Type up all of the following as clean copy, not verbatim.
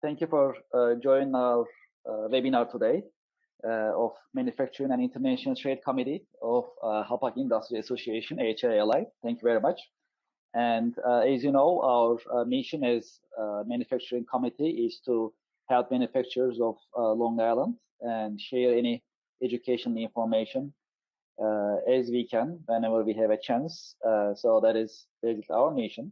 Thank you for joining our webinar today of Manufacturing and International Trade Committee of Halpak Industry Association, HIA-LI. Thank you very much. And as you know, our mission as Manufacturing Committee is to help manufacturers of Long Island and share any educational information as we can whenever we have a chance. So that is basically our mission.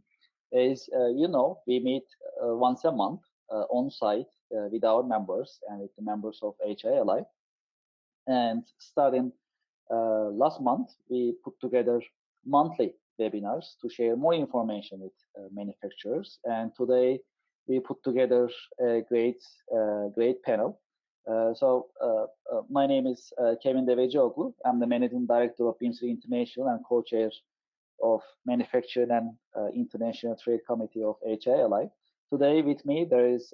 As you know, we meet once a month on site with our members and with the members of HIA-LI. And starting last month, we put together monthly webinars to share more information with manufacturers. And today we put together a great panel. My name is Kevin Devecioglu. I'm the Managing Director of Bimser International and co-chair of Manufacturing and International Trade Committee of HIA-LI. Today with me there is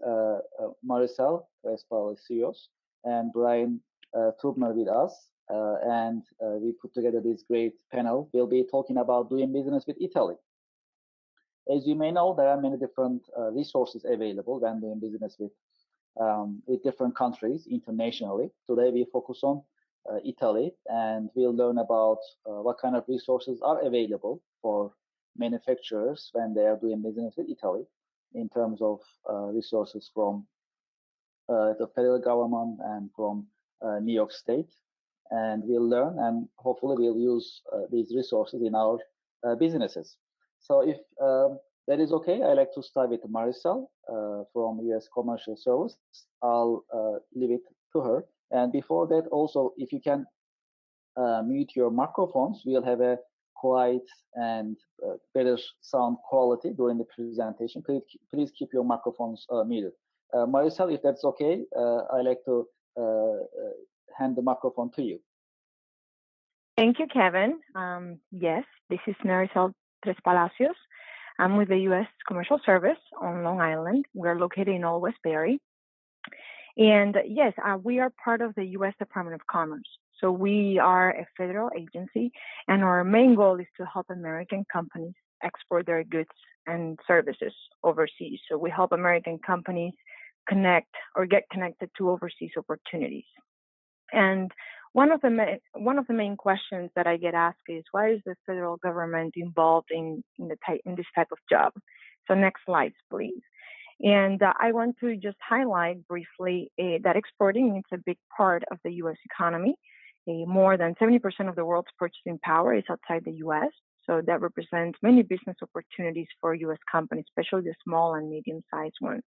Maricel Respalicios and Brian Tubner with us, and we put together this great panel. We'll be talking about doing business with Italy. As you may know, there are many different resources available when doing business with different countries internationally. Today we focus on Italy, and we'll learn about what kind of resources are available for manufacturers when they are doing business with Italy in terms of resources from the federal government and from New York State. And we'll learn, and hopefully we'll use these resources in our businesses. So if that is okay, I'd like to start with Maricel from US Commercial Service. I'll leave it to her. And before that, also, if you can mute your microphones, we'll have a quiet and better sound quality during the presentation. Please keep your microphones muted. Maricel, if that's okay, I'd like to hand the microphone to you. Thank you, Kevin. Yes, this is Maricel Tres Palacios. I'm with the U.S. Commercial Service on Long Island. We're located in Old Westbury. And yes, we are part of the U.S. Department of Commerce. So we are a federal agency, and our main goal is to help American companies export their goods and services overseas. So we help American companies connect or get connected to overseas opportunities. And one of the main questions that I get asked is, why is the federal government involved in this type of job? So next slide, please. And I want to just highlight briefly that exporting is a big part of the U.S. economy. More than 70% of the world's purchasing power is outside the U.S. So that represents many business opportunities for U.S. companies, especially the small and medium-sized ones.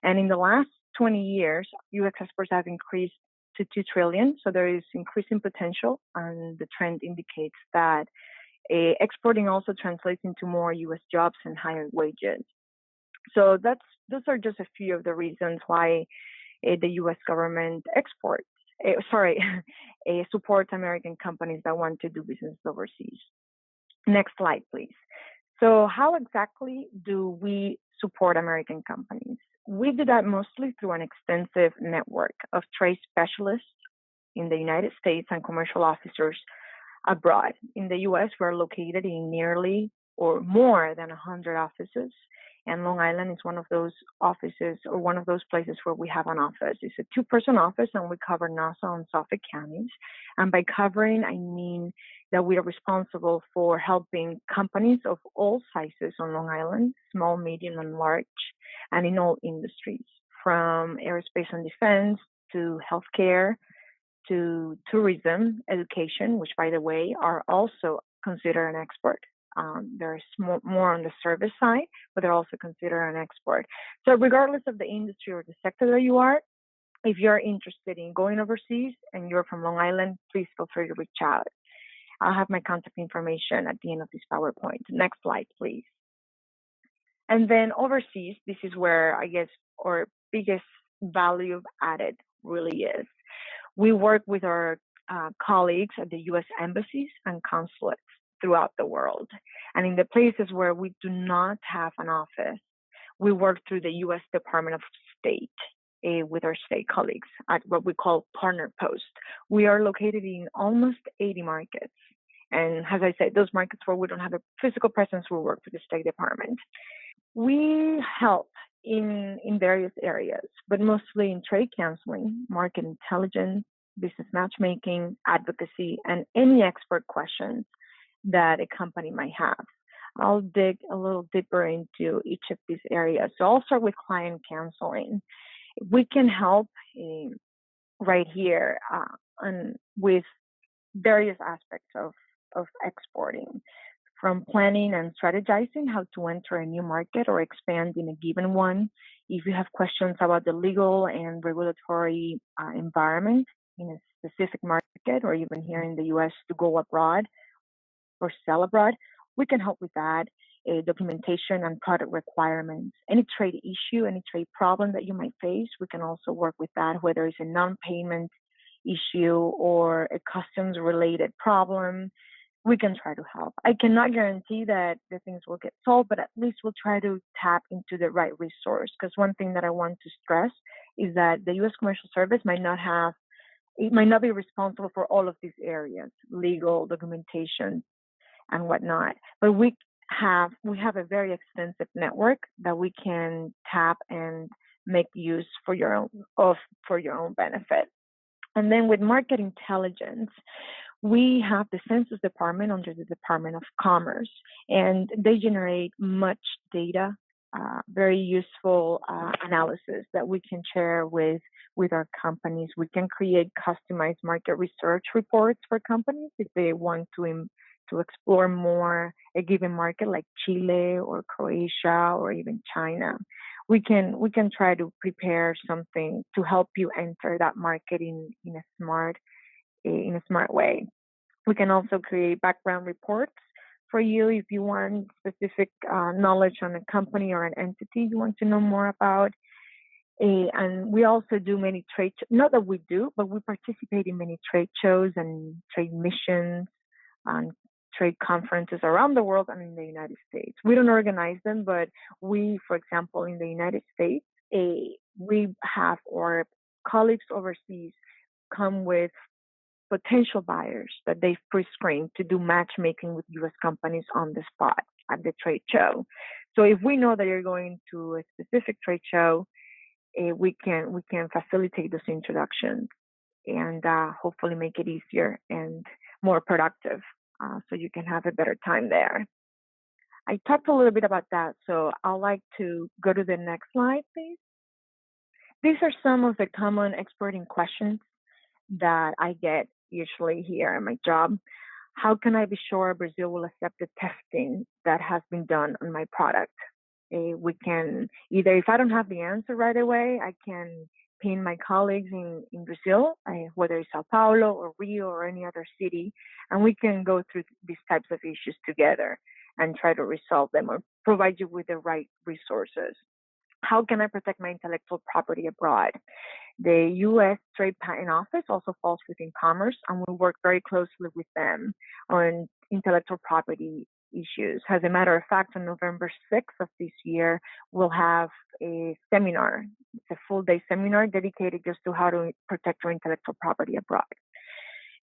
And in the last 20 years, U.S. exports have increased to $2 trillion. So there is increasing potential, and the trend indicates that exporting also translates into more U.S. jobs and higher wages. So those are just a few of the reasons why the U.S. government supports American companies that want to do business overseas. Next slide, please. So how exactly do we support American companies? We do that mostly through an extensive network of trade specialists in the United States and commercial officers abroad. In the U.S., we're located in nearly or more than 100 offices. And Long Island is one of those offices, or one of those places where we have an office. It's a two-person office, and we cover Nassau and Suffolk counties. And by covering, I mean that we are responsible for helping companies of all sizes on Long Island, small, medium, and large, and in all industries, from aerospace and defense to healthcare to tourism, education, which, by the way, are also considered an export. They're more on the service side, but they're also considered an export. So regardless of the industry or the sector that you are, if you're interested in going overseas and you're from Long Island, please feel free to reach out. I'll have my contact information at the end of this PowerPoint. Next slide, please. And then overseas, this is where I guess our biggest value added really is. We work with our colleagues at the U.S. embassies and consulates throughout the world. And in the places where we do not have an office, we work through the U.S. Department of State with our state colleagues at what we call partner posts. We are located in almost 80 markets. And as I said, those markets where we don't have a physical presence, we work with the State Department. We help in various areas, but mostly in trade counseling, market intelligence, business matchmaking, advocacy, and any expert questions that a company might have. I'll dig a little deeper into each of these areas. So I'll start with client counseling. We can help right here and with various aspects of exporting, from planning and strategizing how to enter a new market or expand in a given one. If you have questions about the legal and regulatory environment in a specific market, or even here in the US to go abroad or sell abroad, we can help with that. Documentation and product requirements, any trade issue, any trade problem that you might face, we can also work with that, whether it's a non-payment issue or a customs related problem. We can try to help. I cannot guarantee that the things will get solved, but at least we'll try to tap into the right resource. Because one thing that I want to stress is that the U.S. Commercial Service might not be responsible for all of these areas, legal, documentation, and whatnot. But we have a very extensive network that we can tap and make use for your own benefit. And then with market intelligence, we have the Census Department under the Department of Commerce, and they generate much data, very useful analysis that we can share with our companies. We can create customized market research reports for companies if they want to explore more a given market like Chile or Croatia or even China. We can try to prepare something to help you enter that market in a smart way. We can also create background reports for you if you want specific knowledge on a company or an entity you want to know more about. And we also do many trade, not that we do, but we participate in many trade shows and trade missions and trade conferences around the world and in the United States. We don't organize them, but we, for example, in the United States, we have our colleagues overseas come with potential buyers that they've pre-screened to do matchmaking with U.S. companies on the spot at the trade show. So if we know that you're going to a specific trade show, we can facilitate those introductions and hopefully make it easier and more productive, so you can have a better time there. I talked a little bit about that, so I'd like to go to the next slide, please. These are some of the common exporting questions that I get usually here in my job. How can I be sure Brazil will accept the testing that has been done on my product? We can either, if I don't have the answer right away, I can ping my colleagues in Brazil, whether it's Sao Paulo or Rio or any other city, and we can go through these types of issues together and try to resolve them or provide you with the right resources. How can I protect my intellectual property abroad? The U.S. Trade Patent Office also falls within Commerce, and we work very closely with them on intellectual property issues. As a matter of fact, on November 6th of this year, we'll have a seminar. It's a full-day seminar dedicated just to how to protect your intellectual property abroad.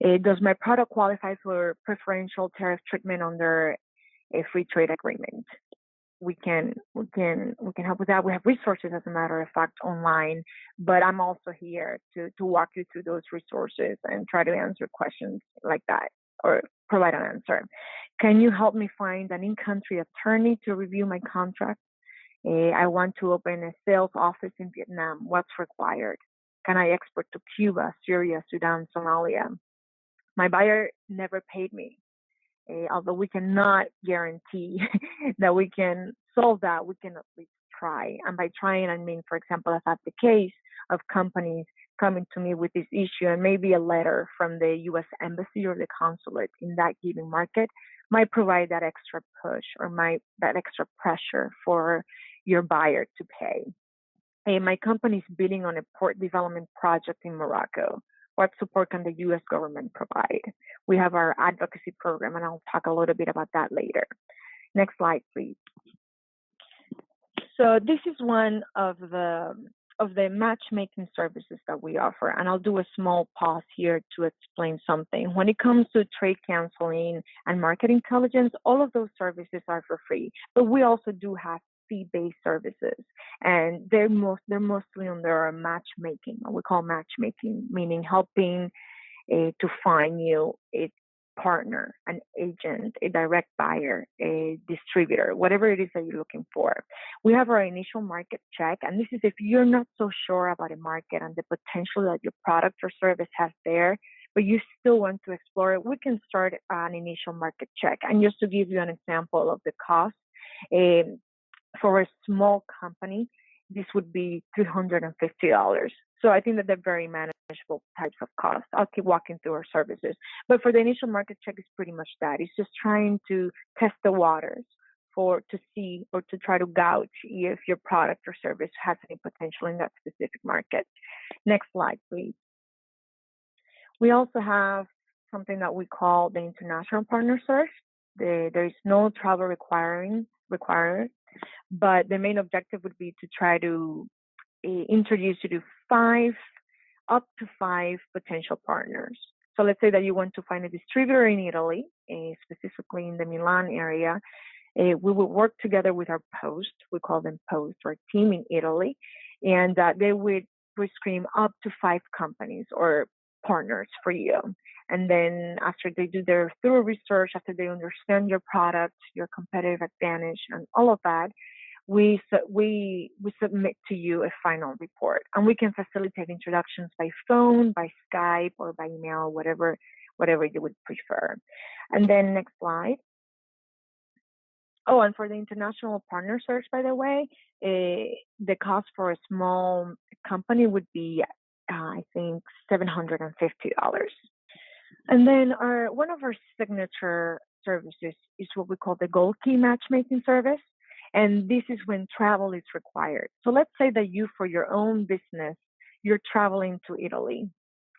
Does my product qualify for preferential tariff treatment under a free trade agreement? We can help with that. We have resources, as a matter of fact, online, but I'm also here to walk you through those resources and try to answer questions like that or provide an answer. Can you help me find an in-country attorney to review my contract? I want to open a sales office in Vietnam. What's required? Can I export to Cuba, Syria, Sudan, Somalia? My buyer never paid me. Although we cannot guarantee that we can solve that, we can at least try. And by trying, I mean, for example, I've had the case of companies coming to me with this issue, and maybe a letter from the U.S. Embassy or the consulate in that given market might provide that extra push or that extra pressure for your buyer to pay. My company is bidding on a port development project in Morocco. What support can the U.S. government provide? We have our advocacy program, and I'll talk a little bit about that later. Next slide, please. So this is one of the matchmaking services that we offer, and I'll do a small pause here to explain something. When it comes to trade counseling and market intelligence, all of those services are for free, but we also do have fee-based services, and they're mostly under matchmaking. What we call matchmaking, meaning helping to find you a partner, an agent, a direct buyer, a distributor, whatever it is that you're looking for. We have our initial market check, and this is if you're not so sure about a market and the potential that your product or service has there, but you still want to explore it, we can start an initial market check. And just to give you an example of the cost, for a small company, this would be $350. So I think that they're very manageable types of costs. I'll keep walking through our services. But for the initial market check, it's pretty much that. It's just trying to test the waters to see or to try to gauge if your product or service has any potential in that specific market. Next slide, please. We also have something that we call the international partner search. There is no travel required, but the main objective would be to try to introduce you to up to five potential partners. So let's say that you want to find a distributor in Italy, specifically in the Milan area. We will work together with our post. We call them post, or team in Italy, and they would pre-screen up to 5 companies or partners for you. And then after they do their thorough research, after they understand your product, your competitive advantage, and all of that, we submit to you a final report. And we can facilitate introductions by phone, by Skype, or by email, whatever you would prefer. And then next slide. Oh, and for the international partner search, by the way, the cost for a small company would be, I think, $750. And then one of our signature services is what we call the Gold Key Matchmaking service. And this is when travel is required. So let's say that you, for your own business, you're traveling to Italy,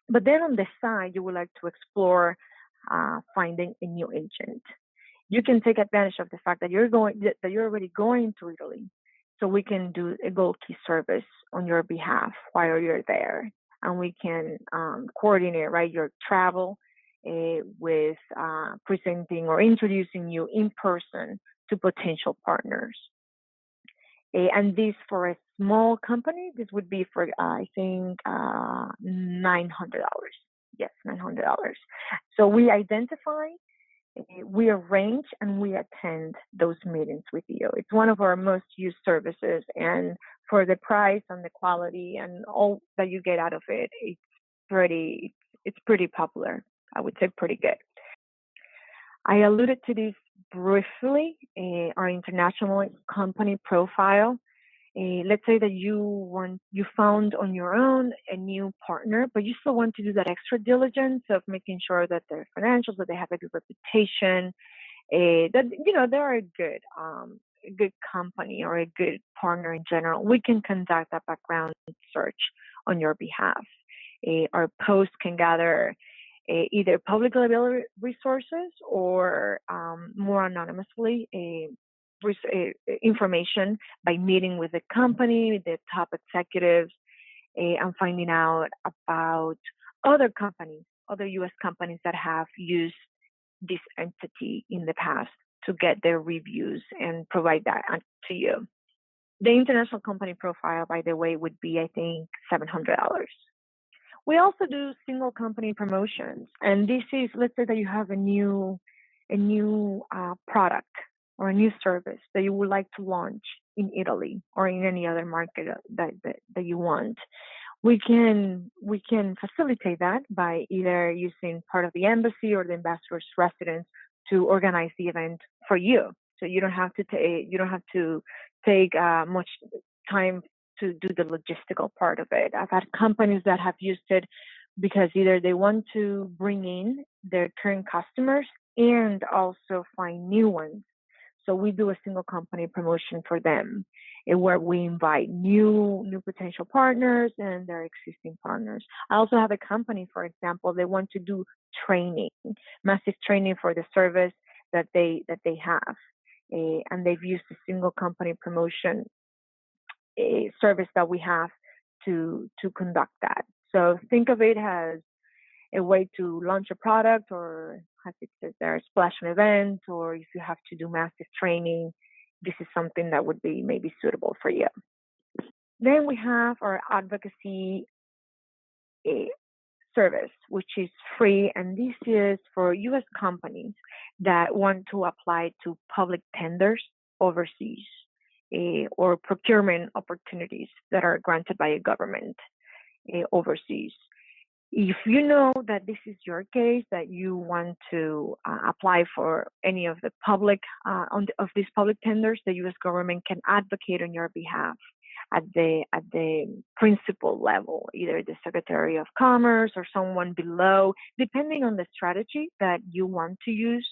but then on the side, you would like to explore finding a new agent. You can take advantage of the fact that you're already going to Italy. So we can do a Gold Key service on your behalf while you're there. And we can coordinate, right, your travel with presenting or introducing you in person to potential partners. And this, for a small company, this would be for, I think, $900. Yes, $900. So we identify, we arrange, and we attend those meetings with you. It's one of our most used services, and for the price and the quality and all that you get out of it, it's pretty popular. I would say pretty good. I alluded to this briefly, our international company profile. Let's say that you found on your own a new partner, but you still want to do that extra diligence of making sure that their financials, that they have a good reputation, that they're a good company or a good partner in general. We can conduct a background search on your behalf. Our post can gather either publicly available resources or more anonymously information by meeting with the company, the top executives, and finding out about other companies, other U.S. companies that have used this entity in the past to get their reviews and provide that to you. The international company profile, by the way, would be, I think, $700. We also do single company promotions, and this is, let's say that you have a new product or a new service that you would like to launch in Italy or in any other market that you want. We can facilitate that by either using part of the embassy or the ambassador's residence to organize the event for you. So you don't have to take much time to do the logistical part of it. I've had companies that have used it because either they want to bring in their current customers and also find new ones. So we do a single company promotion for them, where we invite new potential partners and their existing partners. I also have a company, for example, they want to do training, massive training for the service that they have, and they've used a single company promotion service that we have to conduct that. So think of it as a way to launch a product, or as it says there, a splash event, or if you have to do massive training, this is something that would be maybe suitable for you. Then we have our advocacy service, which is free, and this is for U.S. companies that want to apply to public tenders overseas or procurement opportunities that are granted by a government overseas. If you know that this is your case, that you want to apply for any of the public of these public tenders, the U.S. government can advocate on your behalf at the principal level, either the Secretary of Commerce or someone below, depending on the strategy that you want to use,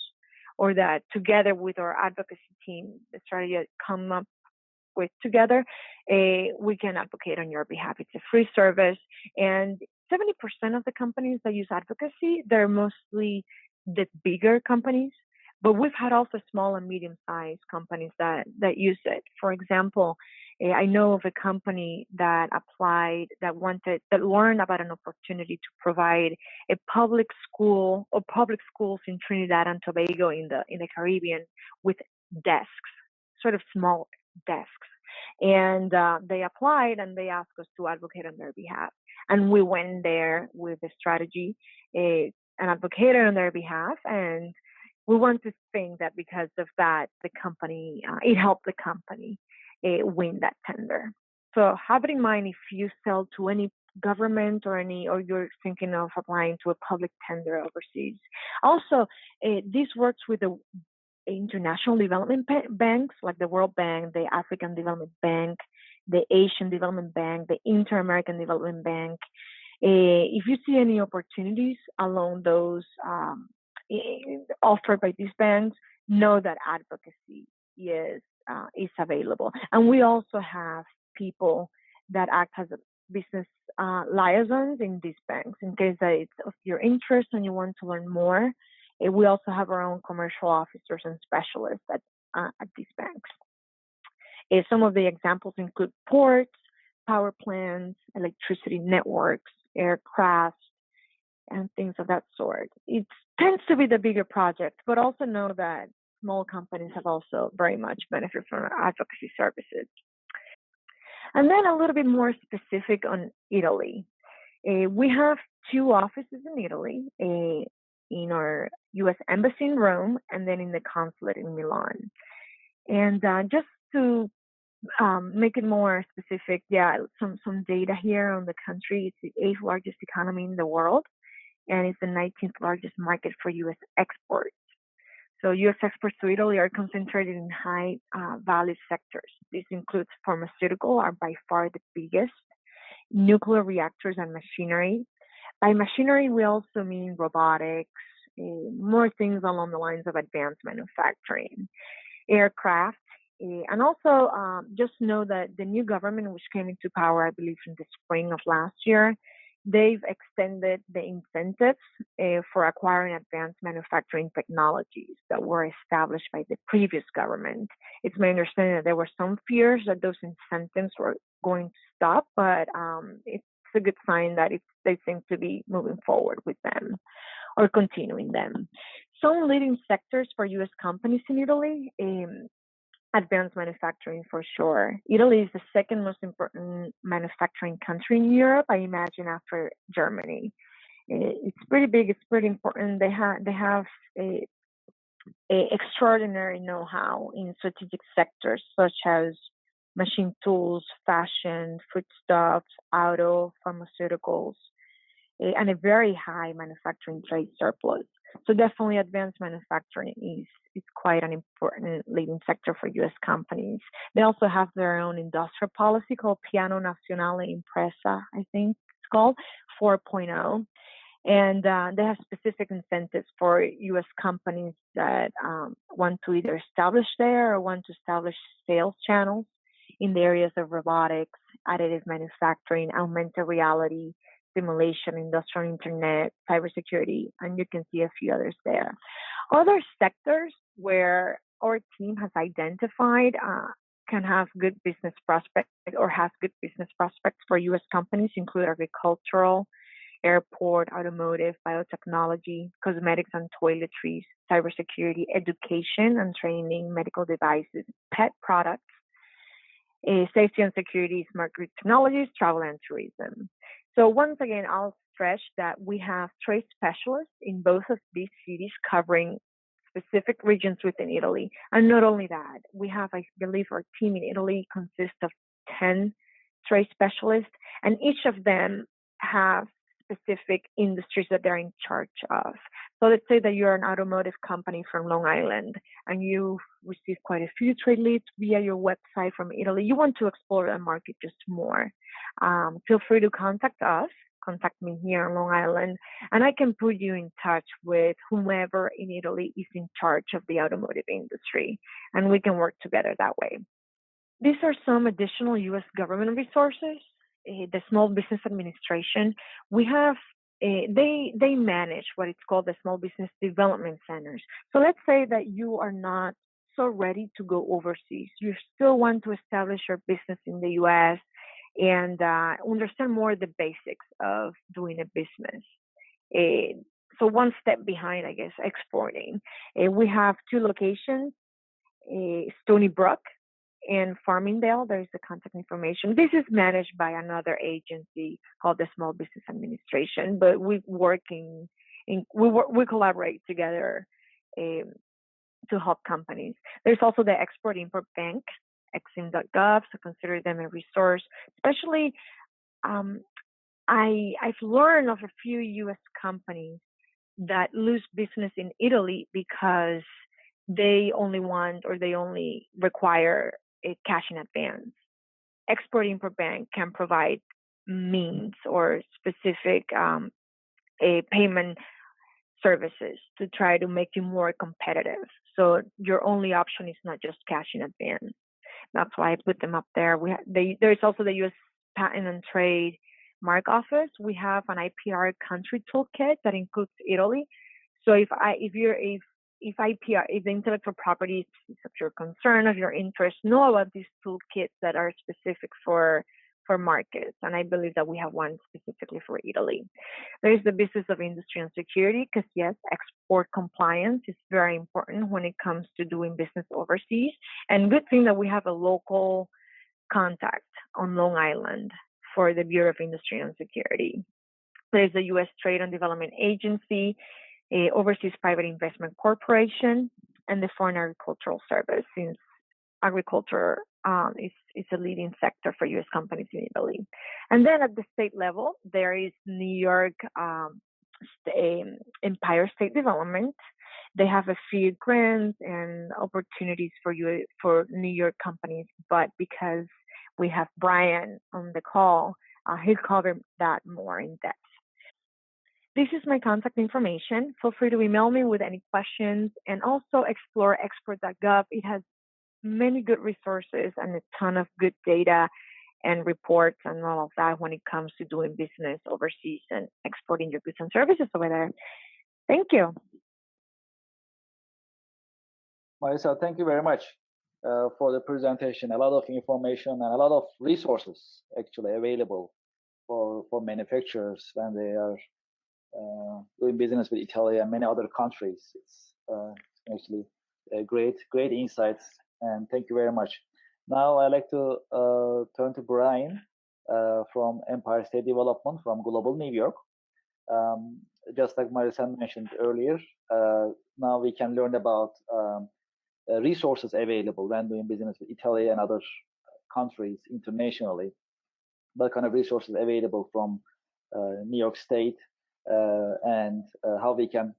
or that together with our advocacy team, the strategy that come up with together, we can advocate on your behalf. It's a free service, and 70% of the companies that use advocacy, they're mostly the bigger companies, but we've had also small and medium-sized companies that use it. For example, I know of a company that applied, that learned about an opportunity to provide a public school or public schools in Trinidad and Tobago in the Caribbean with desks, sort of small desks. And they applied and they asked us to advocate on their behalf. And we went there with a strategy and advocated on their behalf. And we want to think that because of that, the company, it helped the company win that tender. So have it in mind if you sell to any government or you're thinking of applying to a public tender overseas. Also, this works with the international development banks like the World Bank, the African Development Bank, the Asian Development Bank, the Inter-American Development Bank. If you see any opportunities along those offered by these banks, know that advocacy is available. And we also have people that act as a business liaisons in these banks in case that it's of your interest and you want to learn more. We also have our own commercial officers and specialists at these banks. Some of the examples include ports, power plants, electricity networks, aircraft, and things of that sort. It tends to be the bigger project, but also know that small companies have also very much benefited from our advocacy services. And then a little bit more specific on Italy. We have 2 offices in Italy, in our U.S. Embassy in Rome, and then in the consulate in Milan. And just to make it more specific, some data here on the country. It's the 8th largest economy in the world, and it's the 19th largest market for U.S. exports. So U.S. exports to Italy are concentrated in high value sectors. This includes pharmaceutical, are by far the biggest, nuclear reactors and machinery. By machinery, we also mean robotics, more things along the lines of advanced manufacturing, aircraft, and also just know that the new government, which came into power, I believe, in the spring of last year, they've extended the incentives for acquiring advanced manufacturing technologies that were established by the previous government. It's my understanding that there were some fears that those incentives were going to stop, but it's a good sign that they seem to be moving forward with them or continuing them. Some leading sectors for U.S. companies in Italy, advanced manufacturing for sure. Italy is the second most important manufacturing country in Europe, I imagine, after Germany. It's pretty big, it's pretty important. They have a extraordinary know-how in strategic sectors such as machine tools, fashion, foodstuffs, auto, pharmaceuticals, and a very high manufacturing trade surplus. So definitely advanced manufacturing is quite an important leading sector for U.S. companies. They also have their own industrial policy called Piano Nazionale Impresa, I think it's called, 4.0. And they have specific incentives for U.S. companies that want to either establish there or want to establish sales channels in the areas of robotics, additive manufacturing, augmented reality, simulation, industrial internet, cybersecurity, and you can see a few others there. Other sectors where our team has identified can have good business prospects or have good business prospects for U.S. companies include agricultural, airport, automotive, biotechnology, cosmetics and toiletries, cybersecurity, education and training, medical devices, pet products, safety and security, smart grid technologies, travel and tourism. So once again, I'll stress that we have trade specialists in both of these cities covering specific regions within Italy. And not only that, we have, I believe, our team in Italy consists of 10 trade specialists, and each of them have specific industries that they're in charge of. So let's say that you're an automotive company from Long Island and you receive quite a few trade leads via your website from Italy. You want to explore the market just more. Feel free to contact us. Contact me here on Long Island, and I can put you in touch with whomever in Italy is in charge of the automotive industry, and we can work together that way. These are some additional U.S. government resources. The Small Business Administration, we have, they manage what it's called the Small Business Development Centers. So let's say that you are not so ready to go overseas. You still want to establish your business in the U.S., and understand more the basics of doing a business. So one step behind, I guess, exporting. We have 2 locations, Stony Brook and Farmingdale. There's the contact information. This is managed by another agency called the Small Business Administration, but we collaborate together to help companies. There's also the Export-Import Bank, NYgov, so consider them a resource. Especially, I've learned of a few U.S. companies that lose business in Italy because they only require a cash in advance. Export-Import Bank can provide means or specific a payment services to try to make you more competitive. So your only option is not just cash in advance. That's why I put them up there. There's also the U.S. Patent and Trade Mark Office. We have an IPR country toolkit that includes Italy. So if the intellectual property is of your concern, of your interest, know about these toolkits that are specific for markets. And I believe that we have one specifically for Italy. There is the business of industry and security, because yes, export compliance is very important when it comes to doing business overseas. And good thing that we have a local contact on Long Island for the Bureau of Industry and Security. There's the U.S. Trade and Development Agency, Overseas Private Investment Corporation, and the Foreign Agricultural Service, since agriculture is a leading sector for U.S. companies in Italy. And then at the state level, there is New York Empire State Development. They have a few grants and opportunities for New York companies, but because we have Brian on the call, he'll cover that more in depth. This is my contact information. Feel free to email me with any questions, and also explore export.gov. It has many good resources and a ton of good data and reports and all of that when it comes to doing business overseas and exporting your goods and services over there. Thank you. Marisa, thank you very much for the presentation. A lot of information and a lot of resources actually available for manufacturers when they are doing business with Italy and many other countries. It's actually great insights, and thank you very much. Now I'd like to turn to Brian from Empire State Development from Global New York. Just like Marisa mentioned earlier, now we can learn about resources available when doing business with Italy and other countries internationally. What kind of resources available from New York State, and how we can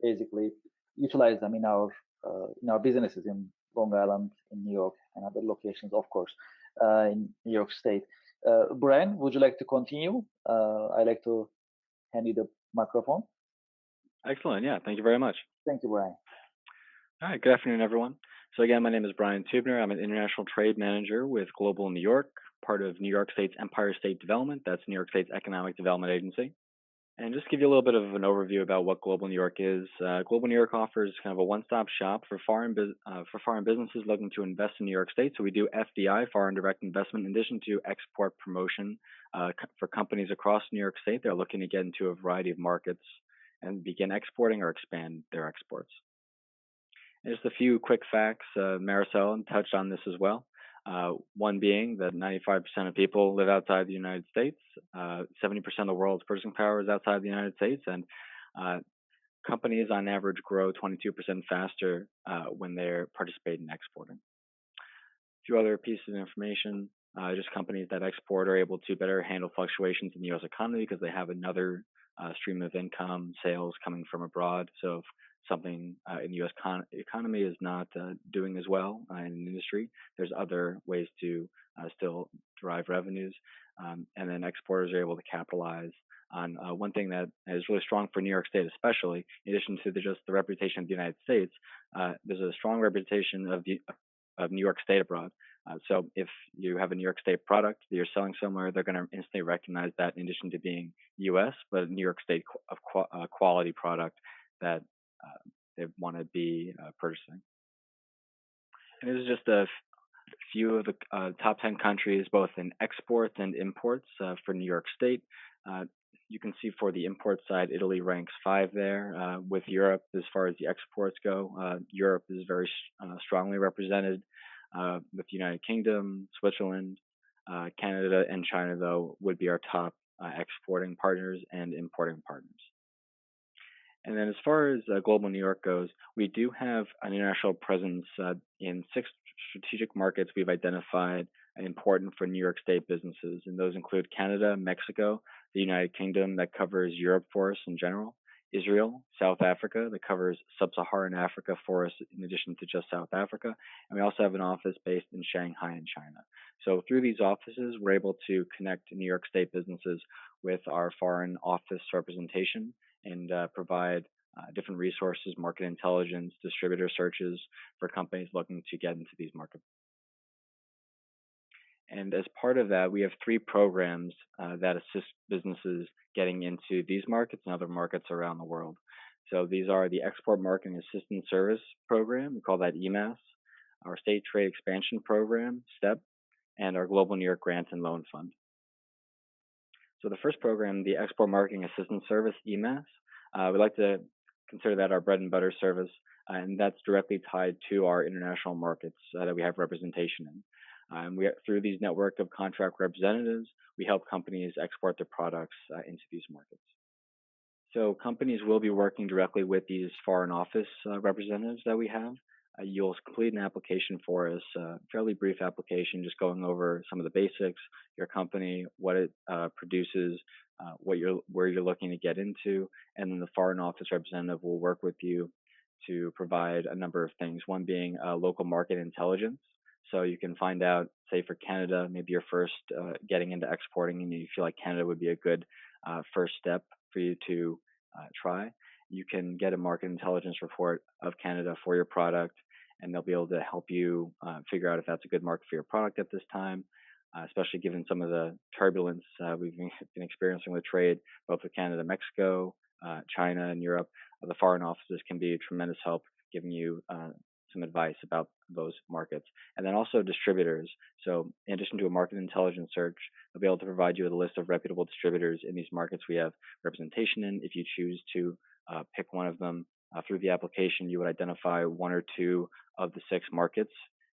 basically utilize them in our businesses in Long Island, in New York, and other locations, of course, in New York State. Brian, would you like to continue? I'd like to hand you the microphone. Excellent. Yeah, thank you very much. Thank you, Brian. All right, good afternoon, everyone. So again, my name is Brian Tubner. I'm an international trade manager with Global New York, part of New York State's Empire State Development. That's New York State's Economic Development Agency. And just to give you a little bit of an overview about what Global New York is. Global New York offers kind of a one-stop shop for foreign businesses looking to invest in New York State. So we do FDI, foreign direct investment, in addition to export promotion for companies across New York State. They're looking to get into a variety of markets and begin exporting or expand their exports. And just a few quick facts. Marisol touched on this as well. One being that 95% of people live outside the United States. 70% of the world's purchasing power is outside the United States, and companies on average grow 22% faster when they're participating in exporting. A few other pieces of information. Just companies that export are able to better handle fluctuations in the U.S. economy because they have another stream of income, sales coming from abroad. So if something in the U.S. economy is not doing as well in an industry, there's other ways to still derive revenues. And then exporters are able to capitalize on one thing that is really strong for New York State, especially in addition to just the reputation of the United States. There's a strong reputation of New York State abroad. So if you have a New York State product that you're selling somewhere, they're going to instantly recognize that in addition to being U.S., but New York State quality product that they want to be purchasing. And this is just a few of the top 10 countries, both in exports and imports for New York State. You can see for the import side, Italy ranks 5 there. With Europe, as far as the exports go, Europe is very strongly represented. With the United Kingdom, Switzerland, Canada, and China, though, would be our top exporting partners and importing partners. And then as far as Global New York goes, we do have an international presence in 6 strategic markets we've identified important for New York State businesses. And those include Canada, Mexico, the United Kingdom that covers Europe for us in general, Israel, South Africa that covers sub-Saharan Africa for us in addition to just South Africa. And we also have an office based in Shanghai in China. So through these offices, we're able to connect New York State businesses with our foreign office representation and provide different resources, market intelligence, distributor searches for companies looking to get into these markets. And as part of that, we have 3 programs that assist businesses getting into these markets and other markets around the world. So these are the Export Marketing Assistance Service Program, we call that EMAS, our State Trade Expansion Program, STEP, and our Global New York Grant and Loan Fund. So the first program, the Export Marketing Assistance Service, EMAS, we like to consider that our bread and butter service, and that's directly tied to our international markets that we have representation in. Through these network of contract representatives, we help companies export their products into these markets. So companies will be working directly with these foreign office representatives that we have. You'll complete an application for us, fairly brief application, just going over some of the basics, your company, what it produces, where you're looking to get into, and then the foreign office representative will work with you to provide a number of things. One being local market intelligence. So you can find out, say for Canada, maybe you're first getting into exporting and you feel like Canada would be a good first step for you to try. You can get a market intelligence report of Canada for your product, and they'll be able to help you figure out if that's a good market for your product at this time, especially given some of the turbulence we've been experiencing with trade, both with Canada, Mexico, China, and Europe. The foreign offices can be a tremendous help giving you some advice about those markets. And then also distributors. So in addition to a market intelligence search, they'll be able to provide you with a list of reputable distributors in these markets we have representation in. If you choose to pick one of them through the application, you would identify 1 or 2 of the 6 markets,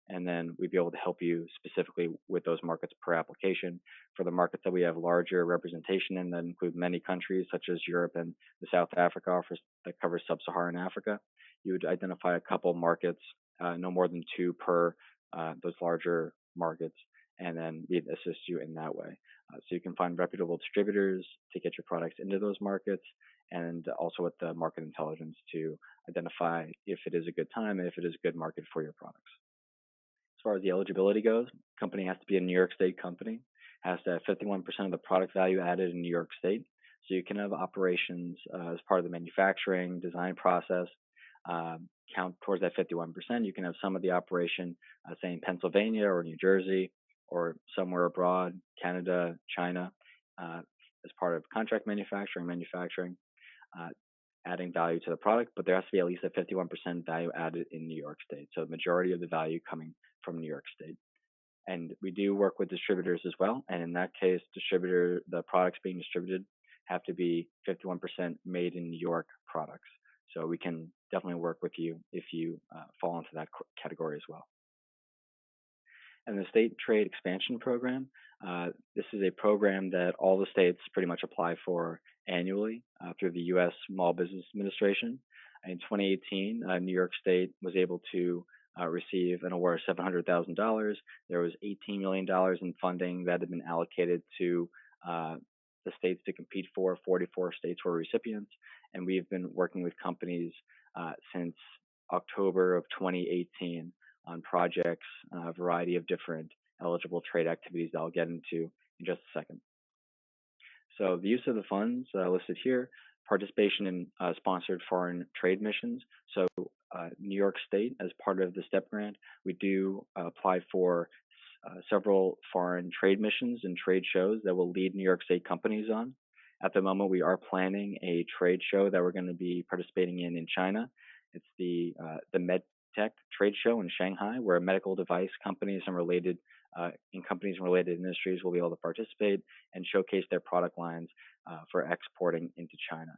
and then we'd be able to help you specifically with those markets per application. For the markets that we have larger representation in, that include many countries such as Europe and the South Africa office that covers sub-Saharan Africa, you would identify a couple markets, no more than 2 per those larger markets, and then we'd assist you in that way. So you can find reputable distributors to get your products into those markets, and also with the market intelligence to identify if it is a good time and if it is a good market for your products. As far as the eligibility goes, company has to be a New York State company, has to have 51% of the product value added in New York State. So you can have operations as part of the manufacturing design process, count towards that 51%. You can have some of the operation, say in Pennsylvania or New Jersey or somewhere abroad, Canada, China, as part of contract manufacturing, adding value to the product, but there has to be at least a 51% value added in New York State. So the majority of the value coming from New York State. And we do work with distributors as well. And in that case, the products being distributed have to be 51% made in New York products. So we can definitely work with you if you fall into that category as well. And the State Trade Expansion Program, this is a program that all the states pretty much apply for annually through the U.S. Small Business Administration. In 2018, New York State was able to receive an award of $700,000. There was $18 million in funding that had been allocated to the states to compete for. 44 states were recipients, and we've been working with companies since October of 2018 on projects, a variety of different eligible trade activities that I'll get into in just a second. So the use of the funds listed here, participation in sponsored foreign trade missions. So New York State, as part of the STEP grant, we do apply for several foreign trade missions and trade shows that will lead New York State companies on. At the moment, we are planning a trade show that we're going to be participating in China. It's the MedTech trade show in Shanghai, where medical device companies and related industries will be able to participate and showcase their product lines for exporting into China.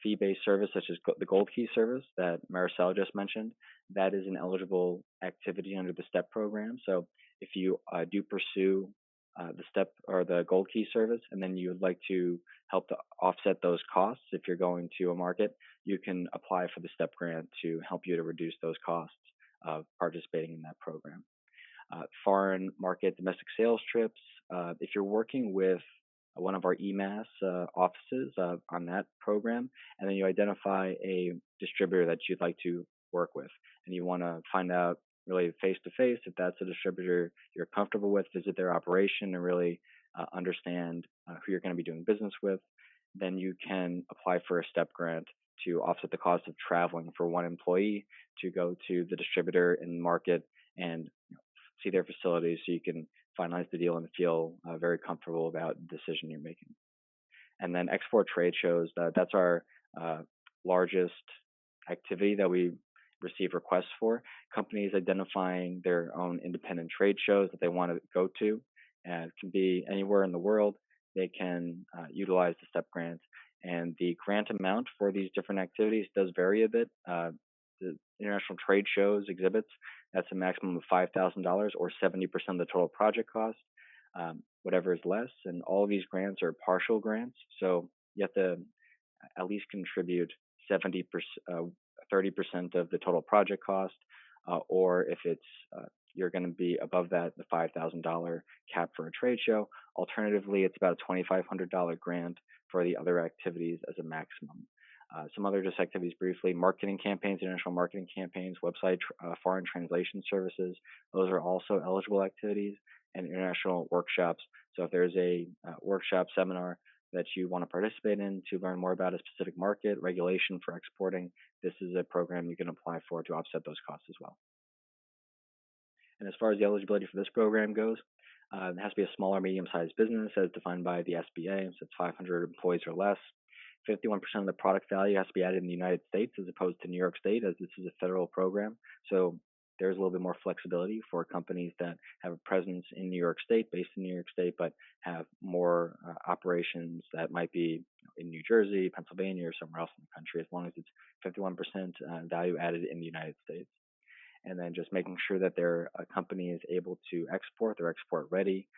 Fee-based service such as the Gold Key service that Maricel just mentioned, that is an eligible activity under the STEP program. So if you do pursue the STEP or the Gold Key service, and then you would like to help to offset those costs if you're going to a market, you can apply for the STEP grant to help you to reduce those costs of participating in that program. Foreign market domestic sales trips, if you're working with one of our EMAS offices on that program, and then you identify a distributor that you'd like to work with, and you want to find out really face-to-face if that's a distributor you're comfortable with, visit their operation and really understand who you're going to be doing business with, then you can apply for a STEP grant to offset the cost of traveling for one employee to go to the distributor and market and see their facilities so you can finalize the deal and feel very comfortable about the decision you're making. And then export trade shows, that's our largest activity that we receive requests for. Companies identifying their own independent trade shows that they want to go to, and it can be anywhere in the world. They can utilize the STEP grant, and the grant amount for these different activities does vary a bit. The international trade shows, exhibits, that's a maximum of $5,000 or 70% of the total project cost. Whatever is less, and all of these grants are partial grants, so you have to at least contribute 30% of the total project cost, or if it's you're going to be above that, the $5,000 cap for a trade show. Alternatively, it's about a $2,500 grant for the other activities as a maximum. Some other just activities briefly, marketing campaigns, international marketing campaigns, website, foreign translation services, those are also eligible activities, and international workshops. So if there's a workshop seminar that you want to participate in to learn more about a specific market, regulation for exporting, this is a program you can apply for to offset those costs as well. And as far as the eligibility for this program goes, it has to be a small or medium-sized business as defined by the SBA, so it's 500 employees or less. 51% of the product value has to be added in the United States as opposed to New York State, as this is a federal program. So there's a little bit more flexibility for companies that have a presence in New York State, based in New York State, but have more operations that might be in New Jersey, Pennsylvania, or somewhere else in the country, as long as it's 51% value added in the United States. And then just making sure that their company is able to export, they're export ready,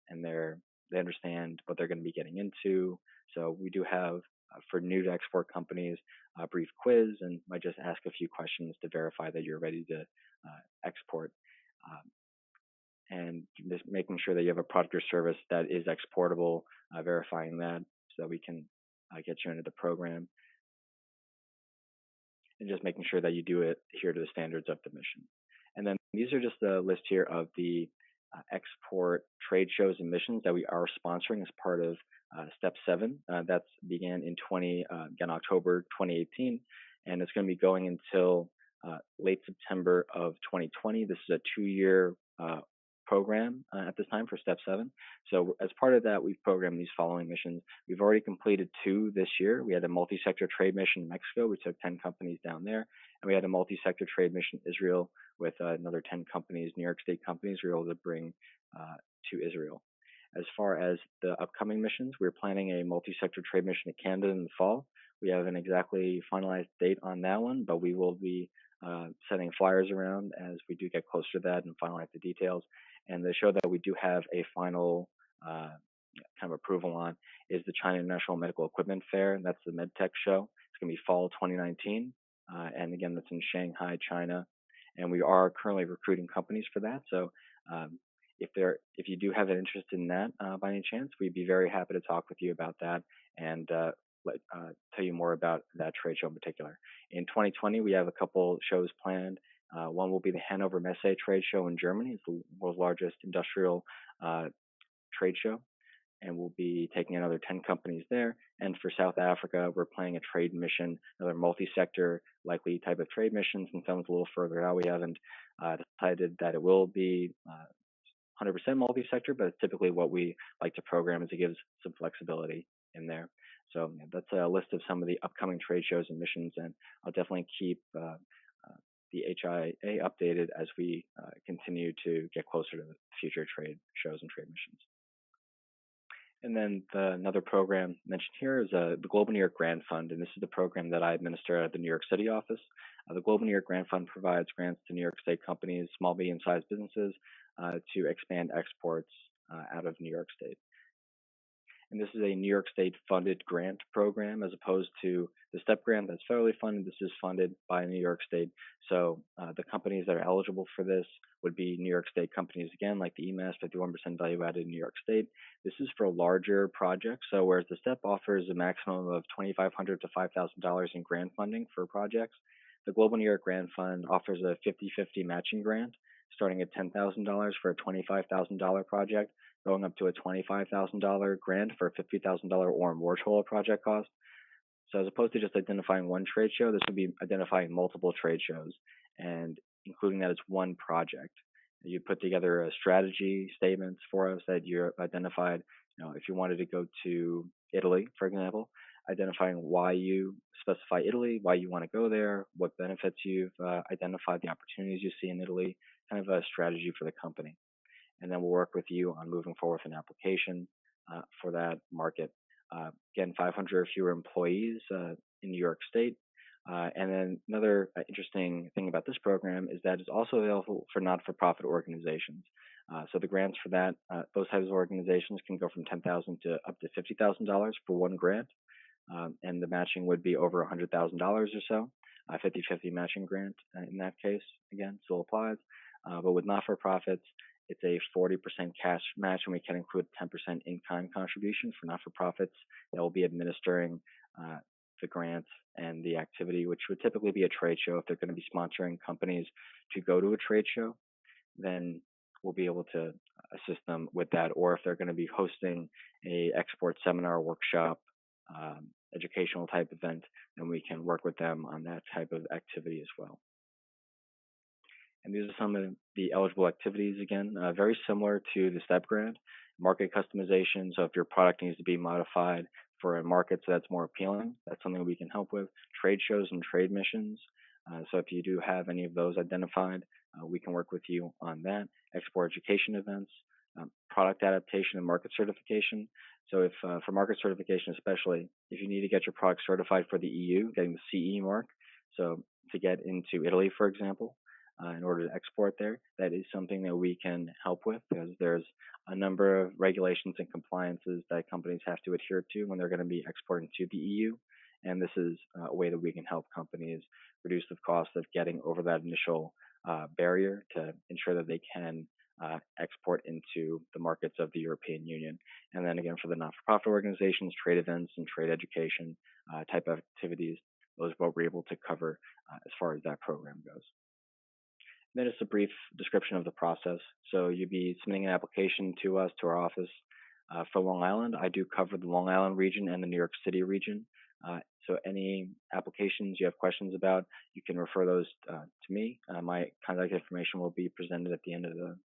and they understand what they're going to be getting into. So we do have, for new to export companies, a brief quiz, and might just ask a few questions to verify that you're ready to export. And just making sure that you have a product or service that is exportable, verifying that so that we can get you into the program. And just making sure that you do it adhere to the standards of the mission. And then these are just a list here of the export trade shows and missions that we are sponsoring as part of Step 7. That's began in October 2018, and it's going to be going until late September of 2020. This is a 2-year program at this time for Step 7. So as part of that, we've programmed these following missions. We've already completed 2 this year. We had a multi-sector trade mission in Mexico. We took 10 companies down there. And we had a multi-sector trade mission in Israel with another 10 companies, New York State companies, we were able to bring to Israel. As far as the upcoming missions, we're planning a multi-sector trade mission to Canada in the fall. We haven't exactly finalized date on that one, but we will be sending flyers around as we do get closer to that and finalize the details. And the show that we do have a final kind of approval on is the China International Medical Equipment Fair, and that's the MedTech show. It's going to be fall 2019, and again, that's in Shanghai, China. And we are currently recruiting companies for that. So if you do have an interest in that by any chance, we'd be very happy to talk with you about that and tell you more about that trade show in particular. In 2020, we have a couple shows planned. One will be the Hanover Messe trade show in Germany. It's the world's largest industrial trade show, and we'll be taking another 10 companies there. And for South Africa, we're planning a trade mission, another multi-sector likely type of trade mission. Since that one's a little further out, we haven't decided that it will be 100% multi-sector, but it's typically what we like to program as it gives some flexibility in there. So that's a list of some of the upcoming trade shows and missions, and I'll definitely keep the HIA updated as we continue to get closer to the future trade shows and trade missions. And then another program mentioned here is the Global New York Grant Fund, and this is the program that I administer at the New York City office. The Global New York Grant Fund provides grants to New York State companies, small, medium-sized businesses, to expand exports out of New York State. And this is a New York State funded grant program as opposed to the STEP grant that's federally funded. This is funded by New York State. So the companies that are eligible for this would be New York State companies, again, like the EMAS, 51% value added in New York State. This is for larger projects. So whereas the STEP offers a maximum of $2,500 to $5,000 in grant funding for projects, the Global New York Grant Fund offers a 50-50 matching grant, starting at $10,000 for a $25,000 project, going up to a $25,000 grant for a $50,000 or more total project cost. So as opposed to just identifying one trade show, this would be identifying multiple trade shows and including that as one project. You put together a strategy statements for us that you identified. If you wanted to go to Italy, for example, identifying why you specify Italy, why you want to go there, what benefits you've identified, the opportunities you see in Italy, kind of a strategy for the company. And then we'll work with you on moving forward with an application for that market. Again, 500 or fewer employees in New York State. And then another interesting thing about this program is that it's also available for not-for-profit organizations. So the grants for that, those types of organizations can go from $10,000 to up to $50,000 for one grant. And the matching would be over $100,000 or so. 50-50 matching grant in that case, again, still applies. But with not-for-profits, it's a 40% cash match, and we can include 10% in-kind contribution for not-for-profits that will be administering the grant and the activity, which would typically be a trade show. If they're going to be sponsoring companies to go to a trade show, then we'll be able to assist them with that. Or if they're going to be hosting a export seminar, workshop, educational type event, then we can work with them on that type of activity as well. And these are some of the eligible activities, again, very similar to the STEP grant. Market customization, so if your product needs to be modified for a market that's more appealing, that's something we can help with. Trade shows and trade missions, so if you do have any of those identified, we can work with you on that. Export education events, product adaptation and market certification. So if for market certification especially, if you need to get your product certified for the EU, getting the CE mark, so to get into Italy, for example, in order to export there, that is something that we can help with because there's a number of regulations and compliances that companies have to adhere to when they're going to be exporting to the EU. And this is a way that we can help companies reduce the cost of getting over that initial barrier to ensure that they can export into the markets of the European Union. And then again, for the not-for-profit organizations, trade events and trade education type of activities, those are what we're able to cover as far as that program goes. And then just a brief description of the process. So you'd be submitting an application to us, to our office for Long Island. I do cover the Long Island region and the New York City region. So any applications you have questions about, you can refer those to me. My contact information will be presented at the end of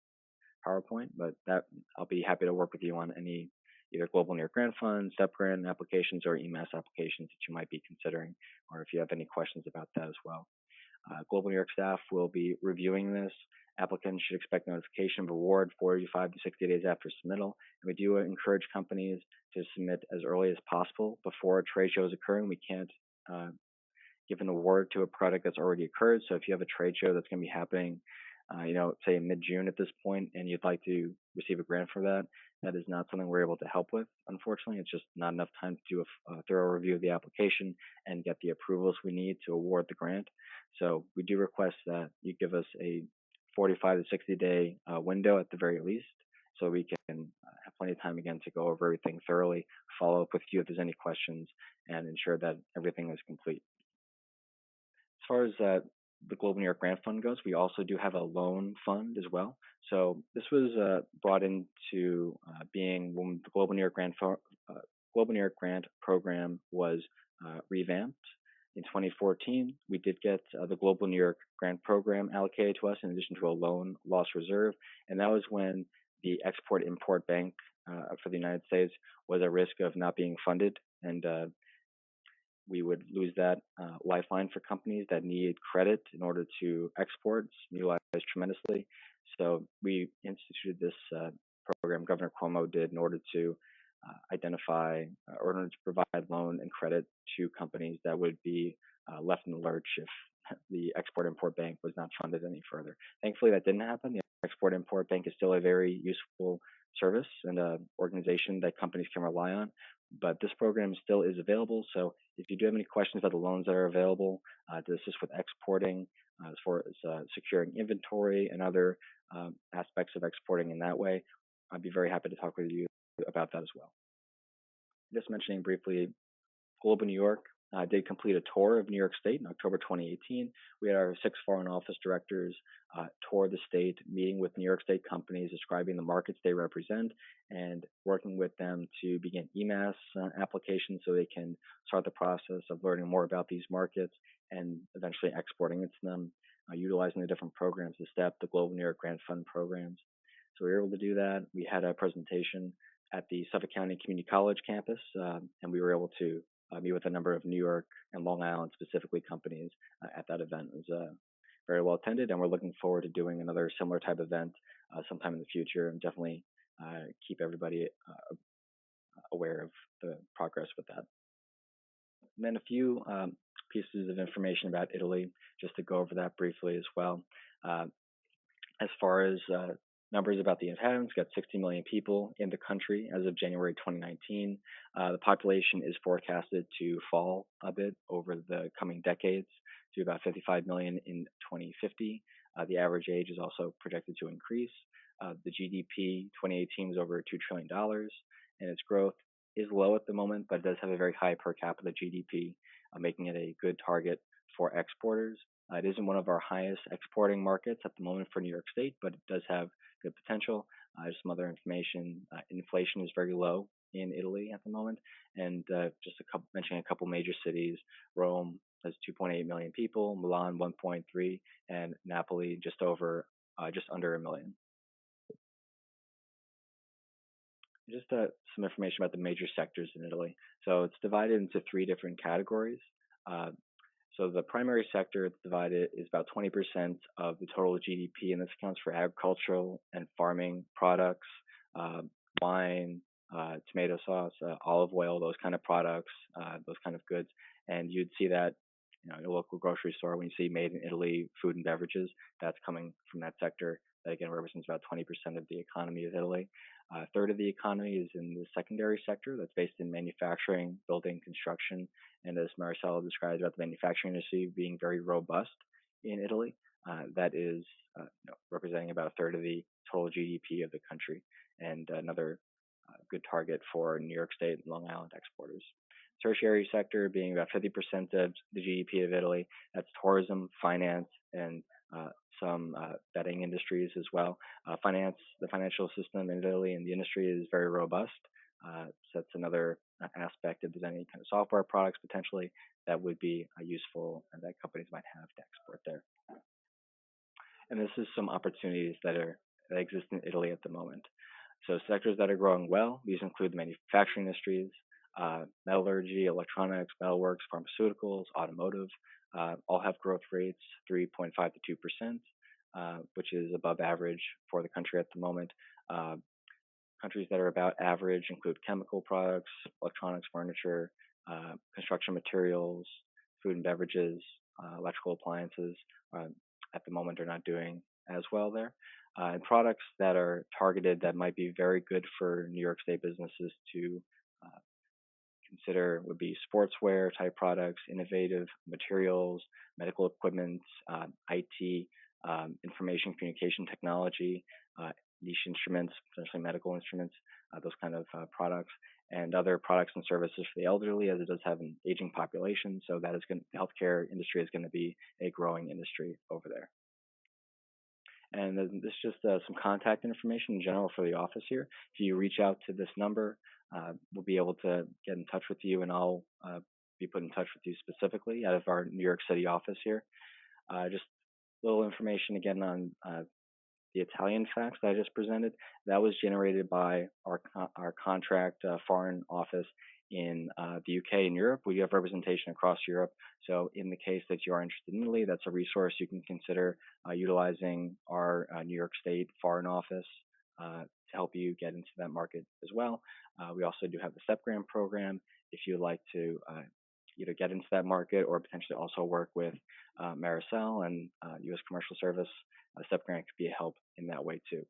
PowerPoint, but that I'll be happy to work with you on any either Global New York Grant Fund, STEP grant applications, or EMAS applications that you might be considering, or if you have any questions about that as well. Global New York staff will be reviewing this. Applicants should expect notification of award 45 to 60 days after submittal. And we do encourage companies to submit as early as possible before a trade show is occurring. We can't give an award to a product that's already occurred. So if you have a trade show that's going to be happening, say in mid-June at this point, and you'd like to receive a grant for that, that is not something we're able to help with. Unfortunately, it's just not enough time to do a thorough review of the application and get the approvals we need to award the grant. So we do request that you give us a 45 to 60 day window at the very least, so we can have plenty of time again to go over everything thoroughly, follow up with you if there's any questions, and ensure that everything is complete. As far as the Global New York Grant Fund goes, we also do have a loan fund as well. So this was brought into being when the Global New York Grant Program was revamped. In 2014, we did get the Global New York Grant Program allocated to us in addition to a loan loss reserve, and that was when the Export-Import Bank for the United States was at risk of not being funded, and we would lose that lifeline for companies that need credit in order to export. It's utilized tremendously. So we instituted this program, Governor Cuomo did, in order to identify or in order to provide loan and credit to companies that would be left in the lurch if the Export-Import Bank was not funded any further. Thankfully, that didn't happen. The Export-Import Bank is still a very useful service and an organization that companies can rely on, but this program still is available. So if you do have any questions about the loans that are available to assist with exporting, as far as securing inventory and other aspects of exporting in that way, I'd be very happy to talk with you about that as well. Just mentioning briefly, Global New York did complete a tour of New York State in October 2018. We had our 6 foreign office directors tour the state, meeting with New York State companies, describing the markets they represent, and working with them to begin EMAS applications so they can start the process of learning more about these markets and eventually exporting it to them, utilizing the different programs, the STEP, the Global New York Grant Fund programs. So we were able to do that. We had a presentation at the Suffolk County Community College campus, and we were able to meet with a number of New York and Long Island specifically companies at that event. It was very well attended, and we're looking forward to doing another similar type event sometime in the future, and definitely keep everybody aware of the progress with that. And then a few pieces of information about Italy, just to go over that briefly as well. As far as numbers about the inhabitants, got 60 million people in the country as of January 2019. The population is forecasted to fall a bit over the coming decades to about 55 million in 2050. The average age is also projected to increase. The GDP 2018 was over $2 trillion, and its growth is low at the moment, but it does have a very high per capita GDP, making it a good target for exporters. It isn't one of our highest exporting markets at the moment for New York State, but it does have good potential. Just some other information. Inflation is very low in Italy at the moment, and mentioning a couple major cities. Rome has 2.8 million people, Milan 1.3, and Napoli just under 1 million. Just some information about the major sectors in Italy. So it's divided into 3 different categories. So the primary sector it's divided is about 20% of the total GDP, and this accounts for agricultural and farming products, wine, tomato sauce, olive oil, those kind of products, those kind of goods. And you'd see that in your local grocery store when you see made in Italy food and beverages, that's coming from that sector. That again represents about 20% of the economy of Italy. A third of the economy is in the secondary sector that's based in manufacturing, building, construction, and as Marcelo described about the manufacturing industry being very robust in Italy, that is representing about a third of the total GDP of the country, and another good target for New York State and Long Island exporters. Tertiary sector being about 50% of the GDP of Italy. That's tourism, finance, and some betting industries as well. The financial system in Italy and the industry is very robust. So that's another aspect. If there's any kind of software products potentially that would be useful and that companies might have to export there. And this is some opportunities that are that exist in Italy at the moment. So sectors that are growing well, these include the manufacturing industries, metallurgy, electronics, metalworks, pharmaceuticals, automotive, all have growth rates 3.5 to 2%, which is above average for the country at the moment. Countries that are about average include chemical products, electronics, furniture, construction materials, food and beverages, electrical appliances. At the moment are not doing as well there. And products that are targeted that might be very good for New York State businesses to consider would be sportswear type products, innovative materials, medical equipment, IT, information communication technology, niche instruments, potentially medical instruments, those kind of products, and other products and services for the elderly, as it does have an aging population. So that is going, the healthcare industry is going to be a growing industry over there. And this is just some contact information in general for the office here. If you reach out to this number, we'll be able to get in touch with you, and I'll be put in touch with you specifically out of our New York City office here. Just a little information again on the Italian facts that I just presented. That was generated by our contract foreign office in the UK and Europe. We have representation across Europe. So in the case that you are interested in Italy, that's a resource you can consider utilizing our New York State foreign office to help you get into that market as well. We also do have the STEP grant program if you'd like to either get into that market or potentially also work with Maricel and U.S. Commercial Service. STEP grant could be a help in that way too.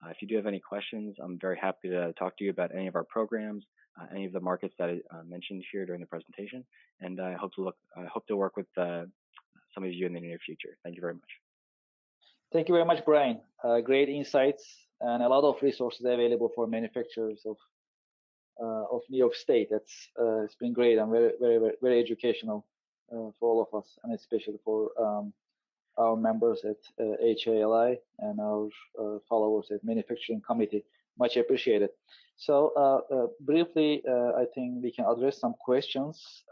If you do have any questions, I'm very happy to talk to you about any of our programs, any of the markets that I mentioned here during the presentation, and I hope to work with some of you in the near future. Thank you very much. Thank you very much, Brian. Great insights and a lot of resources available for manufacturers of New York State. It's been great and very educational for all of us, and especially for our members at HIA-LI and our followers at Manufacturing Committee. Much appreciated. So briefly, I think we can address some questions.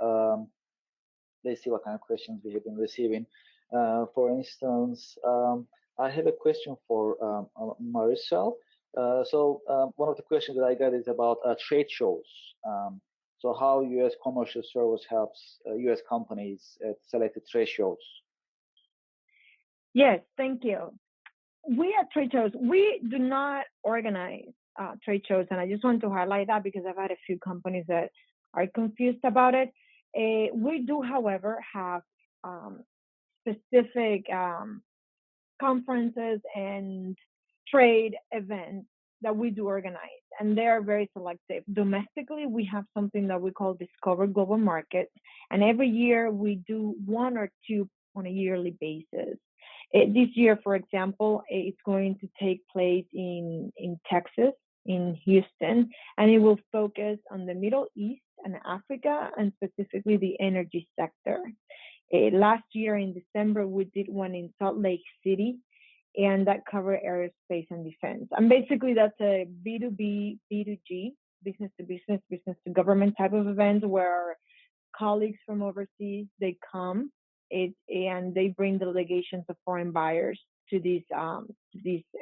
Let's see what kind of questions we have been receiving. For instance, I have a question for Maricel. So one of the questions that I got is about trade shows. So how U.S. Commercial Service helps U.S. companies at selected trade shows. Yes, thank you. We at trade shows, we do not organize trade shows, and I just want to highlight that because I've had a few companies that are confused about it. We do, however, have specific conferences and trade events that we do organize, and they are very selective. Domestically, we have something that we call Discover Global Markets, and every year we do one or two on a yearly basis. This year, for example, it's going to take place in Texas, in Houston, and it will focus on the Middle East and Africa, and specifically the energy sector. Last year in December, we did one in Salt Lake City, and that covered aerospace and defense. And basically, that's a B2B, B2G, business to business, business to government type of event where colleagues from overseas, they come and they bring delegations of foreign buyers to this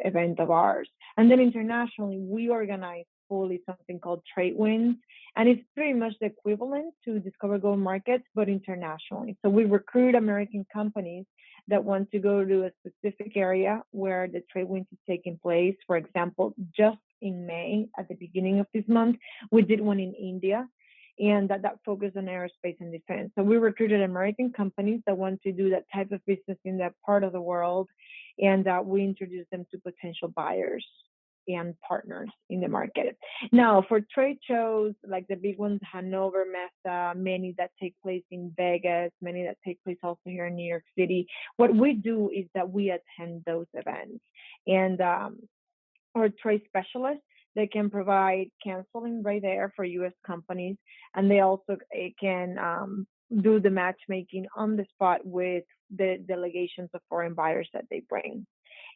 event of ours. And then internationally, we organize fully something called Trade Winds, and it's pretty much the equivalent to Discover Global Markets, but internationally. So we recruit American companies that want to go to a specific area where the Trade Winds is taking place. For example, just in May, at the beginning of this month, we did one in India, and that focused on aerospace and defense. So we recruited American companies that want to do that type of business in that part of the world, and we introduced them to potential buyers and partners in the market. Now, for trade shows, like the big ones, Hanover, Mesa, many that take place in Vegas, many that take place also here in New York City, what we do is that we attend those events. And our trade specialists, they can provide counseling right there for U.S. companies, and they also can do the matchmaking on the spot with the delegations of foreign buyers that they bring.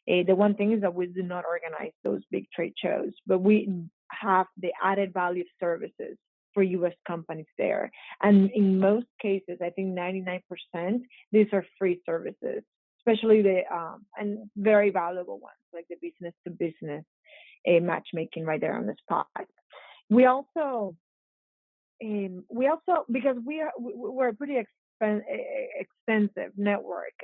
The one thing is that we do not organize those big trade shows, but we have the added value of services for U.S. companies there. And in most cases, I think 99%, these are free services. especially the and very valuable ones like the business to business matchmaking right there on the spot. We also because we're a pretty extensive network.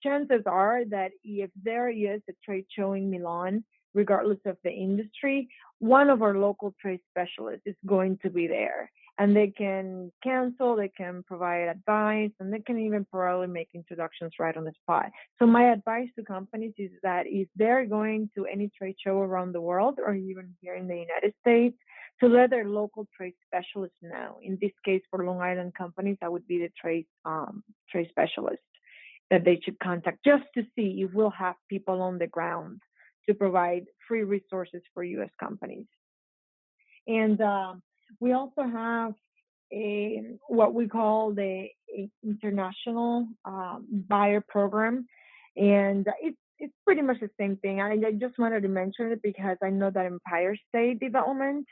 Chances are that if there is a trade show in Milan, regardless of the industry, one of our local trade specialists is going to be there. And they can cancel, they can provide advice, and they can even probably make introductions right on the spot. So my advice to companies is that if they're going to any trade show around the world or even here in the United States, to let their local trade specialists know. In this case, for Long Island companies, that would be the trade specialist that they should contact just to see if we'll have people on the ground to provide free resources for U.S. companies. And we also have what we call the international buyer program, and it's pretty much the same thing. I just wanted to mention it because I know that Empire State Development,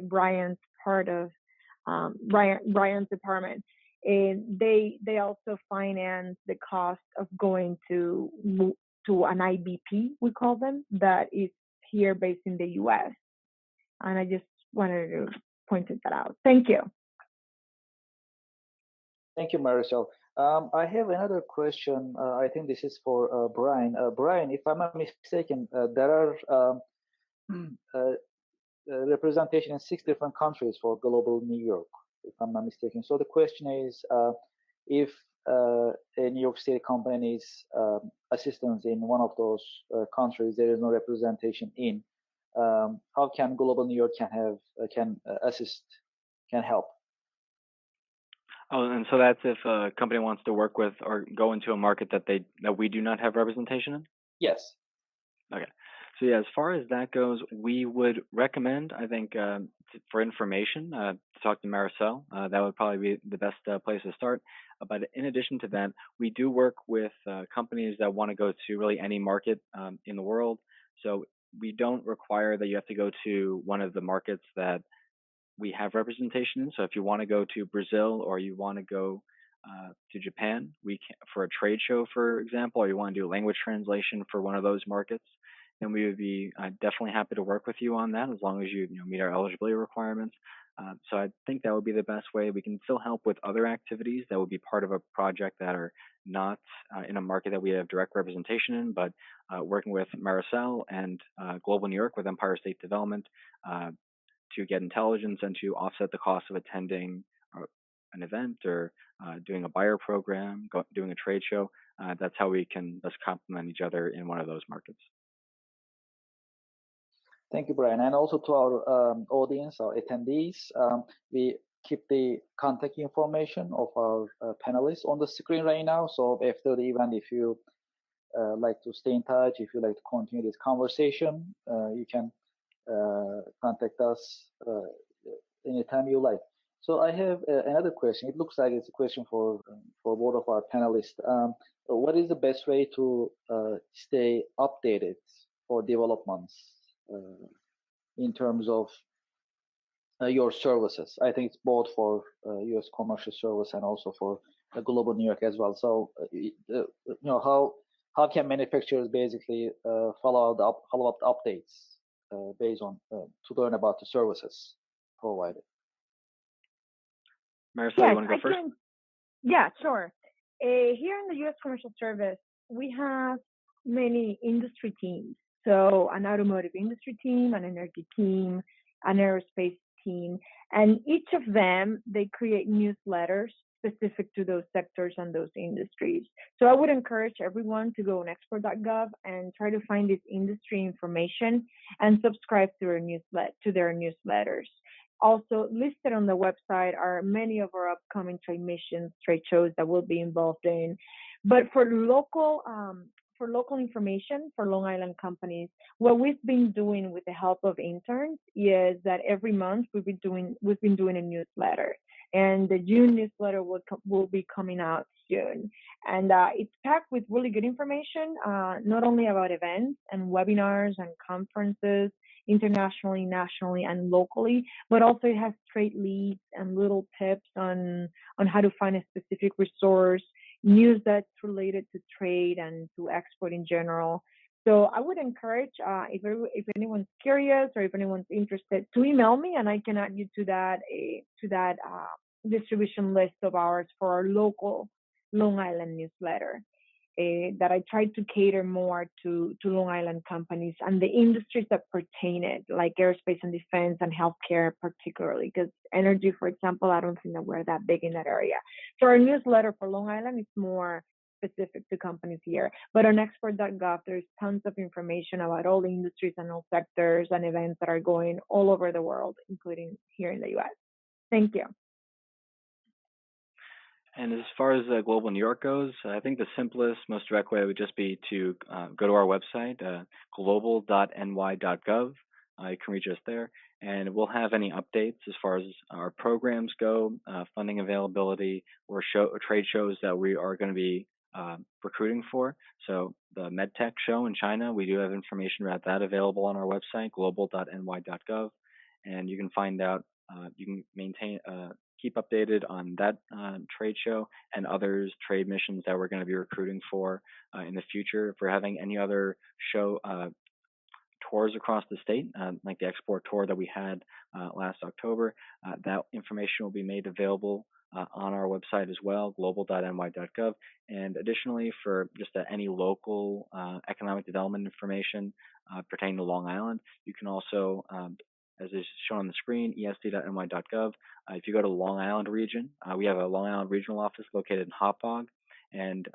Brian's part of Brian's department, they also finance the cost of going to an IBP, we call them, that is here based in the U.S. And I just wanted to point that out. Thank you. Thank you, Marisol. I have another question. I think this is for Brian. Brian, if I'm not mistaken, there are representation in 6 different countries for Global New York, if I'm not mistaken. So the question is, if a New York City company needs assistance in one of those countries, there is no representation in, how can Global New York can assist, can help? Oh, and so that's if a company wants to work with or go into a market that we do not have representation in? Yes. Okay. So yeah, as far as that goes, we would recommend, I think, for information, to talk to Marisol. That would probably be the best place to start. But in addition to that, we do work with companies that want to go to really any market in the world. So we don't require that you have to go to one of the markets that we have representation in. So if you want to go to Brazil or you want to go to Japan, we can, for a trade show, for example, or you want to do language translation for one of those markets, then we would be definitely happy to work with you on that as long as you meet our eligibility requirements. So I think that would be the best way. We can still help with other activities that would be part of a project that are not in a market that we have direct representation in, but working with Marisol and Global New York with Empire State Development to get intelligence and to offset the cost of attending an event or doing a buyer program, doing a trade show. That's how we can best complement each other in one of those markets. Thank you, Brian. And also to our audience, our attendees, we keep the contact information of our panelists on the screen right now. So after the event, if you like to stay in touch, if you like to continue this conversation, you can contact us anytime you like. So I have another question. It looks like it's a question for both of our panelists. What is the best way to stay updated for developments in terms of your services? I think it's both for U.S. commercial service and also for Global New York as well. So how can manufacturers basically follow up the updates based on to learn about the services provided? Marisol, you want to go first? Yeah, sure. Here in the U.S. Commercial Service, we have many industry teams. So an automotive industry team, an energy team, an aerospace team, and each of them, they create newsletters specific to those sectors and those industries. So I would encourage everyone to go on export.gov and try to find this industry information and subscribe to their newsletters. Also listed on the website are many of our upcoming trade shows that we'll be involved in. But for local information for Long Island companies, what we've been doing with the help of interns is that every month we've been doing a newsletter, and the June newsletter will be coming out soon. And it's packed with really good information, not only about events and webinars and conferences internationally, nationally, and locally, but also it has trade leads and little tips on how to find a specific resource, news that's related to trade and to export in general. So I would encourage, if anyone's curious or if anyone's interested, to email me, and I can add you to that distribution list of ours for our local Long Island newsletter. That I try to cater more to Long Island companies and the industries that pertain it, like aerospace and defense and healthcare particularly, because energy, for example, I don't think that we're that big in that area. So our newsletter for Long Island is more specific to companies here. But on export.gov, there's tons of information about all the industries and all sectors and events that are going all over the world, including here in the US. Thank you. And as far as Global New York goes, I think the simplest, most direct way would just be to go to our website, global.ny.gov. You can reach us there, and we'll have any updates as far as our programs go, funding availability, or trade shows that we are going to be recruiting for. So the MedTech show in China, we do have information about that available on our website, global.ny.gov, and you can find out, you can keep updated on that trade show and others trade missions that we're going to be recruiting for in the future. If we're having any other show tours across the state, like the export tour that we had last October, that information will be made available on our website as well, global.ny.gov. And additionally, for just any local economic development information pertaining to Long Island, you can also, as is shown on the screen, esd.ny.gov. If you go to Long Island region, we have a Long Island regional office located in Hauppauge, and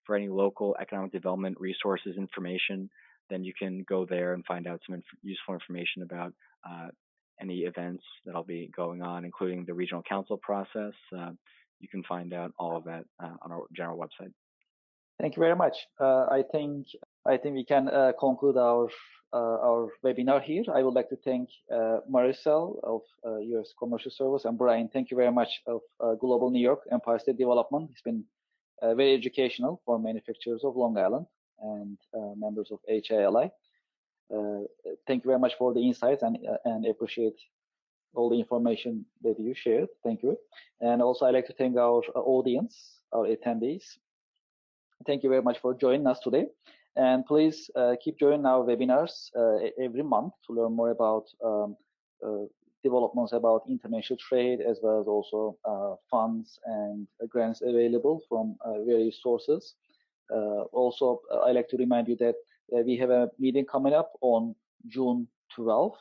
for any local economic development resources information, then you can go there and find out some useful information about any events that'll be going on, including the regional council process. You can find out all of that on our general website. Thank you very much. I think we can conclude our webinar here. I would like to thank Maricel of U.S. Commercial Service and Brian. Thank you very much of Global New York Empire State Development. It's been very educational for manufacturers of Long Island and members of HIA-LI. Thank you very much for the insights and appreciate all the information that you shared. Thank you. And also I'd like to thank our audience, our attendees. Thank you very much for joining us today. And please keep joining our webinars every month to learn more about developments about international trade, as well as also funds and grants available from various sources. Also, I'd like to remind you that we have a meeting coming up on June 12th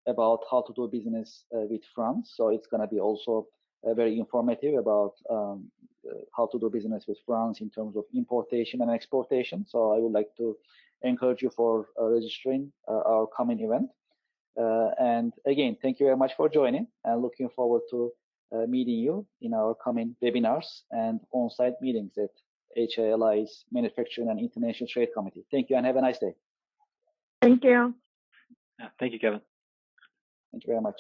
about how to do business with France. So it's going to be also very informative about how to do business with France in terms of importation and exportation. So I would like to encourage you for registering our coming event. And again, thank you very much for joining, and looking forward to meeting you in our coming webinars and on-site meetings at HIA-LI's Manufacturing and International Trade Committee. Thank you and have a nice day. Thank you. Thank you, Kevin. Thank you very much.